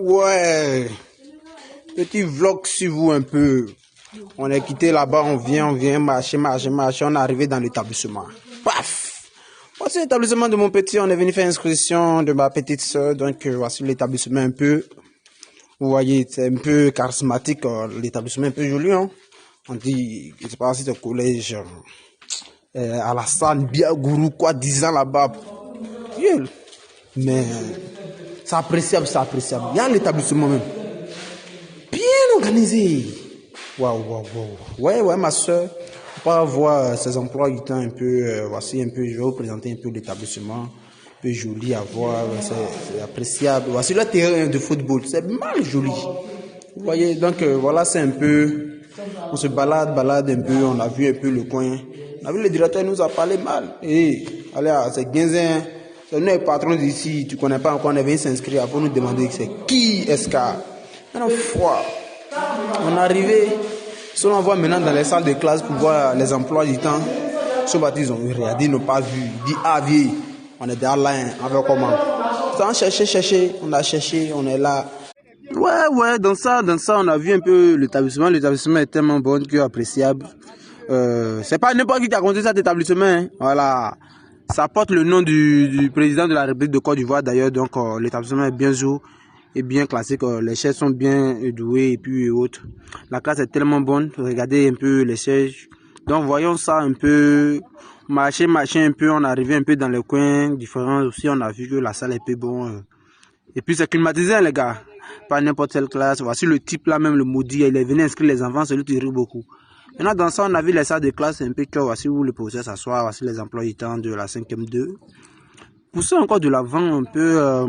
Ouais, petit vlog sur vous un peu. On est quitté là-bas, on vient, marcher. On est arrivé dans l'établissement. Paf! Voici l'établissement de mon petit. On est venu faire inscription de ma petite soeur. Donc, voici l'établissement un peu. Vous voyez, c'est un peu charismatique. L'établissement un peu joli, hein. On dit, je sais pas si c'est au collège. Alassane, Biagourou, quoi, 10 ans là-bas. Mais c'est appréciable. Il y a l'établissement même. Bien organisé. Waouh. Ouais, ma soeur. On va voir ses emplois du temps un peu. Voici un peu, je vais vous présenter un peu l'établissement. Un peu joli à voir. C'est appréciable. Voici le terrain de football. C'est mal joli. Vous voyez, donc voilà, c'est un peu. On se balade un peu. On a vu un peu le coin. On a vu le directeur nous a parlé mal. Et allez, c'est Guinzin. C'est nous les patrons d'ici. Tu connais pas encore. On est venu s'inscrire pour nous demander c'est qui est-ce maintenant, froid. On est arrivé. Si on voit maintenant dans les salles de classe pour voir les emplois du temps, ce bâtiment, ils ont regardé, ils n'ont pas vu. Ils disent, ah, vieux, on est dans là, on va comment? On a cherché, on est là. Ouais, dans ça, on a vu un peu l'établissement. L'établissement est tellement bon que appréciable. C'est pas n'importe qui a construit cet établissement, hein. Voilà. Ça porte le nom du président de la République de Côte d'Ivoire d'ailleurs, donc l'établissement est bien jour et bien classique. Les chaises sont bien douées et puis autres. La classe est tellement bonne. Regardez un peu les chaises. Donc voyons ça un peu. Marcher un peu. On est arrivé un peu dans les coins différents aussi. On a vu que la salle est peu bon. Et puis c'est climatisé, hein, les gars. Pas n'importe quelle classe. Voici le type là, même le maudit. Il est venu inscrire les enfants, celui qui rit beaucoup. Maintenant, dans ça, on a vu les salles de classe un peu que voici où le professeur s'assoit. Voici les emplois du temps de la 5e 2. Poussons encore de l'avant un peu.